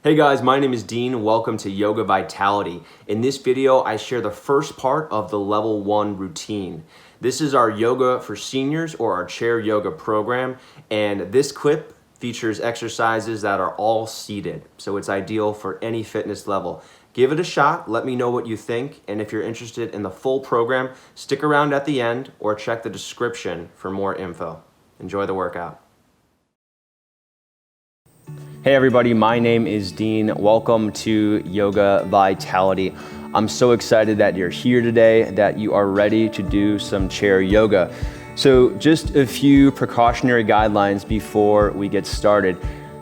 Hey guys, my name is Dean. Welcome to Yoga Vitality. In this video, I share the first part of the level 1 routine. This is our yoga for seniors or our chair yoga program, and this clip features exercises that are all seated, so it's ideal for any fitness level. Give it a shot, let me know what you think, and if you're interested in the full program, stick around at the end or check the description for more info. Enjoy the workout. Hey everybody, my name is Dean. Welcome to Yoga Vitality. I'm so excited that you're here today, that you are ready to do some chair yoga. So just a few precautionary guidelines before we get started.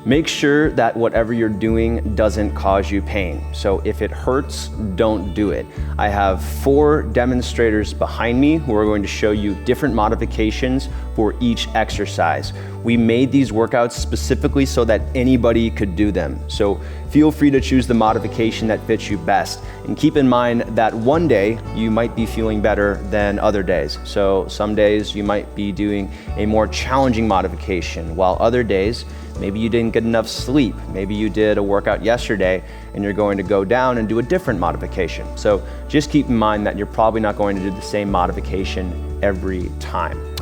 Make sure that whatever you're doing doesn't cause you pain. So if it hurts, don't do it. I have 4 demonstrators behind me who are going to show you different modifications for each exercise. We made these workouts specifically so that anybody could do them. So feel free to choose the modification that fits you best. And keep in mind that one day you might be feeling better than other days. So some days you might be doing a more challenging modification, while other days, maybe you didn't get enough sleep. Maybe you did a workout yesterday and you're going to go down and do a different modification. So just keep in mind that you're probably not going to do the same modification every time.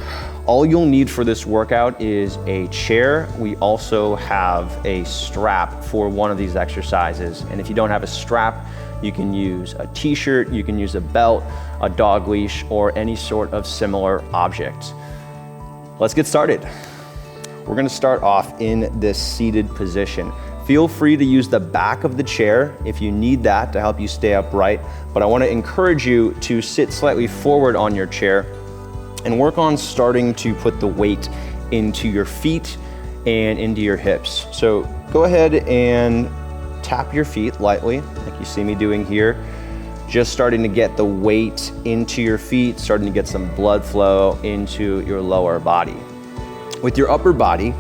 All you'll need for this workout is a chair. We also have a strap for one of these exercises. And if you don't have a strap, you can use a t-shirt, you can use a belt, a dog leash, or any sort of similar object. Let's get started. We're gonna start off in this seated position. Feel free to use the back of the chair if you need that to help you stay upright, but I wanna encourage you to sit slightly forward on your chair and work on starting to put the weight into your feet and into your hips. So go ahead and tap your feet lightly, like you see me doing here. Just starting to get the weight into your feet, starting to get some blood flow into your lower body. With your upper body,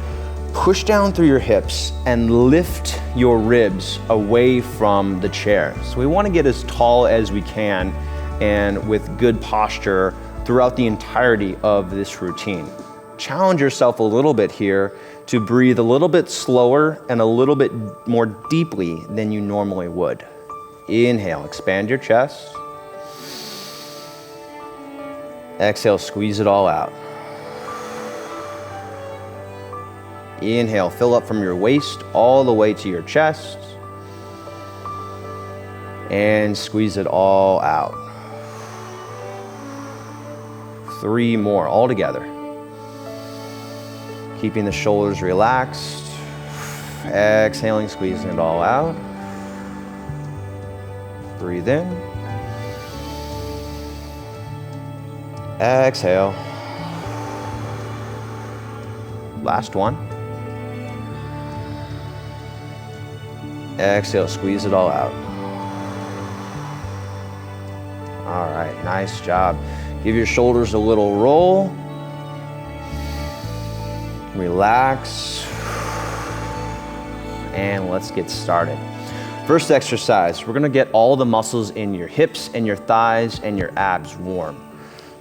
push down through your hips and lift your ribs away from the chair. So we want to get as tall as we can and with good posture throughout the entirety of this routine. Challenge yourself a little bit here to breathe a little bit slower and a little bit more deeply than you normally would. Inhale, expand your chest. Exhale, squeeze it all out. Inhale, fill up from your waist all the way to your chest. And squeeze it all out. 3 more all together. Keeping the shoulders relaxed. Exhaling, squeezing it all out. Breathe in. Exhale. Last one. Exhale, squeeze it all out. All right, nice job. Give your shoulders a little roll. Relax. And let's get started. First exercise, we're gonna get all the muscles in your hips and your thighs and your abs warm.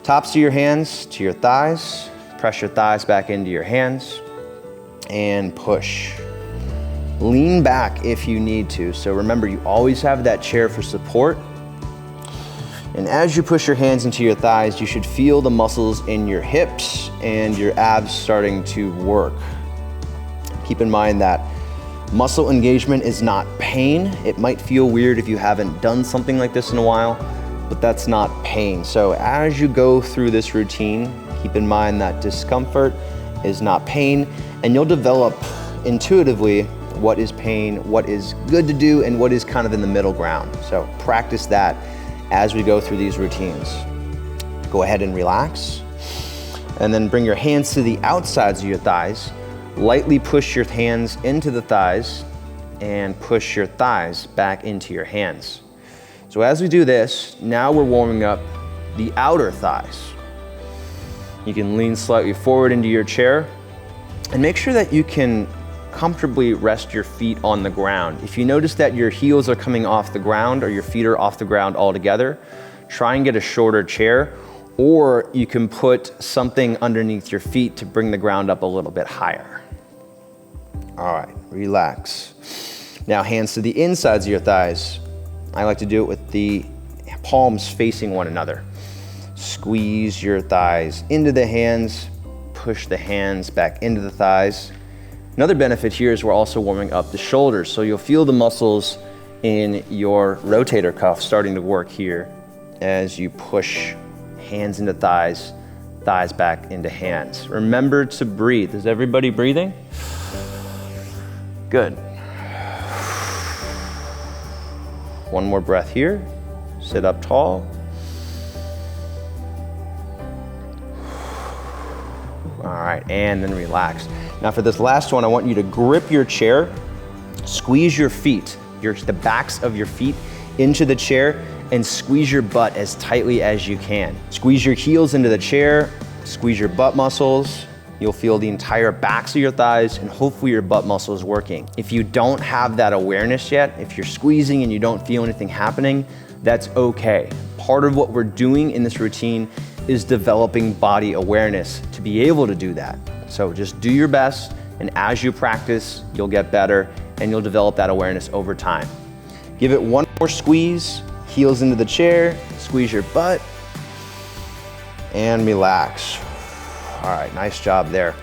Tops of your hands to your thighs. Press your thighs back into your hands and push. Lean back if you need to. So remember, you always have that chair for support. And as you push your hands into your thighs, you should feel the muscles in your hips and your abs starting to work. Keep in mind that muscle engagement is not pain. It might feel weird if you haven't done something like this in a while, but that's not pain. So as you go through this routine, keep in mind that discomfort is not pain, and you'll develop intuitively what is pain, what is good to do, and what is kind of in the middle ground. So practice that as we go through these routines. Go ahead and relax, and then bring your hands to the outsides of your thighs. Lightly push your hands into the thighs and push your thighs back into your hands. So as we do this, now we're warming up the outer thighs. You can lean slightly forward into your chair and make sure that you can comfortably rest your feet on the ground. If you notice that your heels are coming off the ground or your feet are off the ground altogether, try and get a shorter chair, or you can put something underneath your feet to bring the ground up a little bit higher. All right, relax. Now hands to the insides of your thighs. I like to do it with the palms facing one another. Squeeze your thighs into the hands, push the hands back into the thighs. Another benefit here is we're also warming up the shoulders, so you'll feel the muscles in your rotator cuff starting to work here as you push hands into thighs, thighs back into hands. Remember to breathe. Is everybody breathing? Good. One more breath here. Sit up tall. All right, and then relax. Now for this last one, I want you to grip your chair, squeeze your feet, the backs of your feet into the chair, and squeeze your butt as tightly as you can. Squeeze your heels into the chair, squeeze your butt muscles. You'll feel the entire backs of your thighs and hopefully your butt muscles working. If you don't have that awareness yet, if you're squeezing and you don't feel anything happening, that's okay. Part of what we're doing in this routine is developing body awareness to be able to do that. So just do your best, and as you practice, you'll get better and you'll develop that awareness over time. Give it one more squeeze, heels into the chair, squeeze your butt, and relax. All right, nice job there.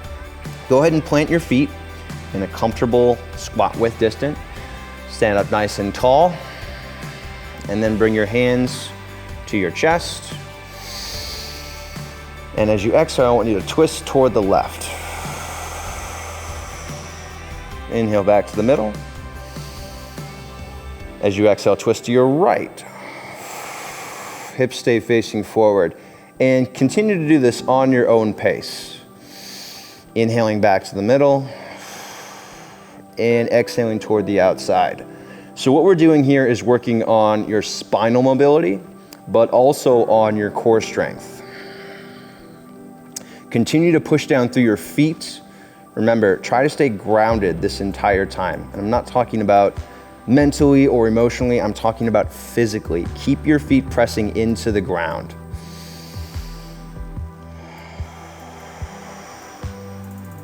Go ahead and plant your feet in a comfortable squat width distance. Stand up nice and tall, and then bring your hands to your chest. And as you exhale, I want you to twist toward the left. Inhale back to the middle. As you exhale, twist to your right. Hips stay facing forward. And continue to do this on your own pace. Inhaling back to the middle and exhaling toward the outside. So what we're doing here is working on your spinal mobility, but also on your core strength. Continue to push down through your feet. Remember, try to stay grounded this entire time. And I'm not talking about mentally or emotionally, I'm talking about physically. Keep your feet pressing into the ground.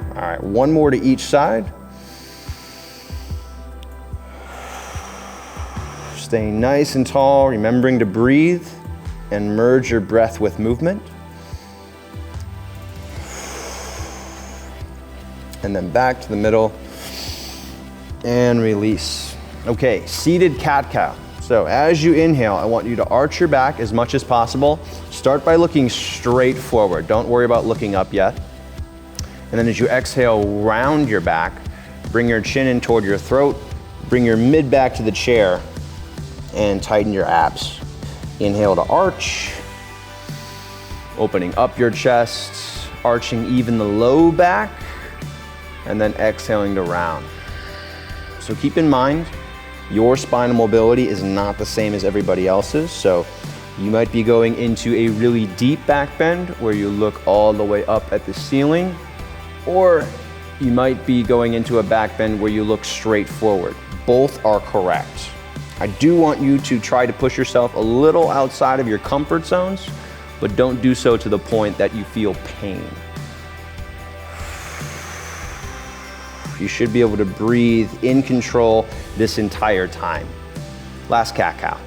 All right, one more to each side. Staying nice and tall, remembering to breathe and merge your breath with movement. And then back to the middle and release. Okay, seated cat-cow. So as you inhale, I want you to arch your back as much as possible. Start by looking straight forward. Don't worry about looking up yet. And then as you exhale, round your back, bring your chin in toward your throat, bring your mid back to the chair, and tighten your abs. Inhale to arch, opening up your chest, arching even the low back, and then exhaling to round. So keep in mind, your spinal mobility is not the same as everybody else's, so you might be going into a really deep back bend where you look all the way up at the ceiling, or you might be going into a back bend where you look straight forward. Both are correct. I do want you to try to push yourself a little outside of your comfort zones, but don't do so to the point that you feel pain. You should be able to breathe in control this entire time. Last cat-cow.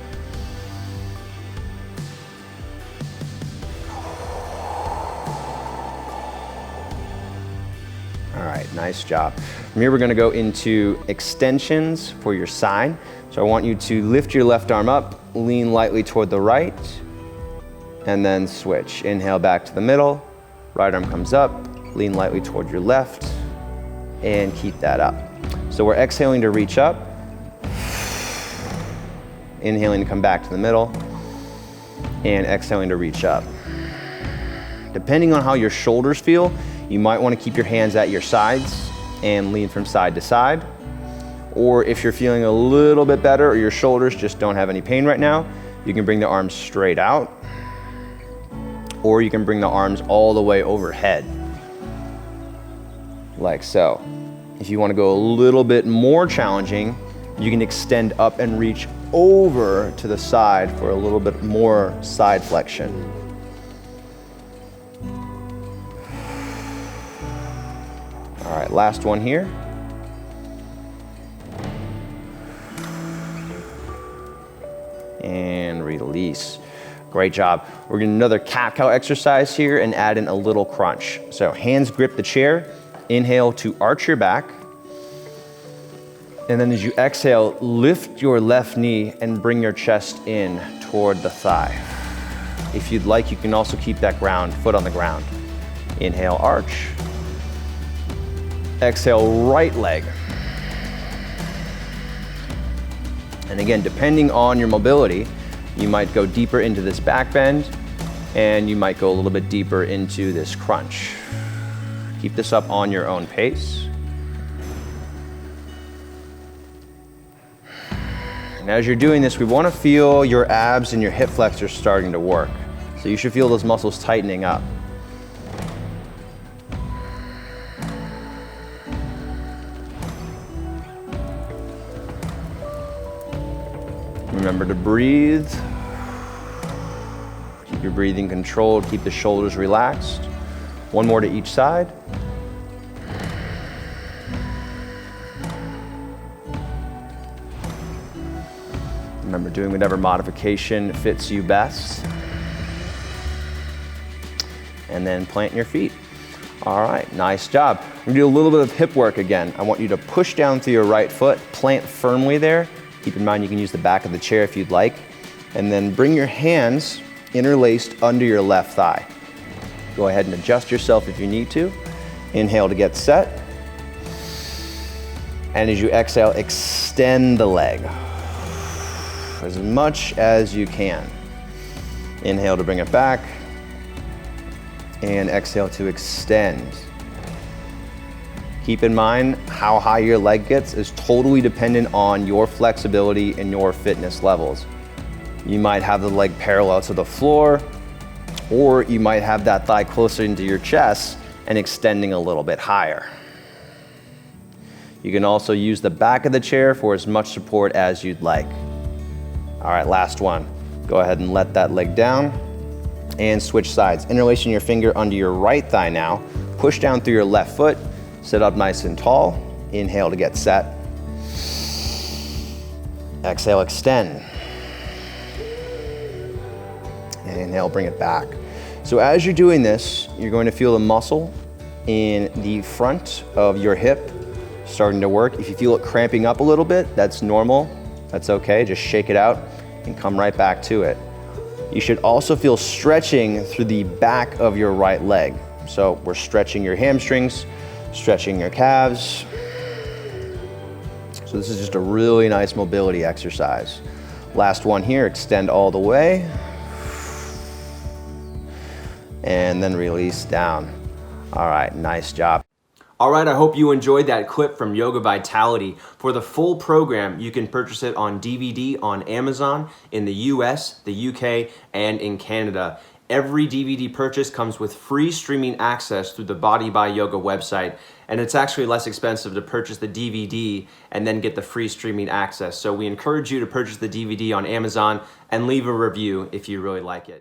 All right, nice job. From here, we're gonna go into extensions for your side. So I want you to lift your left arm up, lean lightly toward the right, and then switch. Inhale back to the middle, right arm comes up, lean lightly toward your left, and keep that up. So we're exhaling to reach up, inhaling to come back to the middle, and exhaling to reach up. Depending on how your shoulders feel, you might want to keep your hands at your sides and lean from side to side. Or if you're feeling a little bit better or your shoulders just don't have any pain right now, you can bring the arms straight out, or you can bring the arms all the way overhead, like so. If you want to go a little bit more challenging, you can extend up and reach over to the side for a little bit more side flexion. All right, last one here. and release. Great job. We're gonna do another cat-cow exercise here and add in a little crunch. So hands grip the chair, inhale to arch your back. And then as you exhale, lift your left knee and bring your chest in toward the thigh. If you'd like, you can also keep that foot on the ground. Inhale, arch. Exhale, right leg. And again, depending on your mobility, you might go deeper into this back bend and you might go a little bit deeper into this crunch. Keep this up on your own pace. And as you're doing this, we want to feel your abs and your hip flexors starting to work. So you should feel those muscles tightening up. Remember to breathe. Keep your breathing controlled, keep the shoulders relaxed. One more to each side. Remember, doing whatever modification fits you best. And then plant your feet. All right, nice job. We're gonna do a little bit of hip work again. I want you to push down through your right foot, plant firmly there. Keep in mind you can use the back of the chair if you'd like. And then bring your hands interlaced under your left thigh. Go ahead and adjust yourself if you need to. Inhale to get set. And as you exhale, extend the leg as much as you can. Inhale to bring it back. And exhale to extend. Keep in mind how high your leg gets is totally dependent on your flexibility and your fitness levels. You might have the leg parallel to the floor, or you might have that thigh closer into your chest and extending a little bit higher. You can also use the back of the chair for as much support as you'd like. All right, last one. Go ahead and let that leg down and switch sides. Interlacing your finger under your right thigh now. Push down through your left foot. Sit up nice and tall. Inhale to get set. Exhale, extend. And inhale, bring it back. So as you're doing this, you're going to feel the muscle in the front of your hip starting to work. If you feel it cramping up a little bit, that's normal. That's okay, just shake it out and come right back to it. You should also feel stretching through the back of your right leg. So we're stretching your hamstrings, stretching your calves. So this is just a really nice mobility exercise. Last one here, extend all the way. And then release down. All right, nice job. All right, I hope you enjoyed that clip from Yoga Vitality. For the full program, you can purchase it on DVD on Amazon in the US, the UK, and in Canada. Every DVD purchase comes with free streaming access through the Body by Yoga website, and it's actually less expensive to purchase the DVD and then get the free streaming access. So we encourage you to purchase the DVD on Amazon and leave a review if you really like it.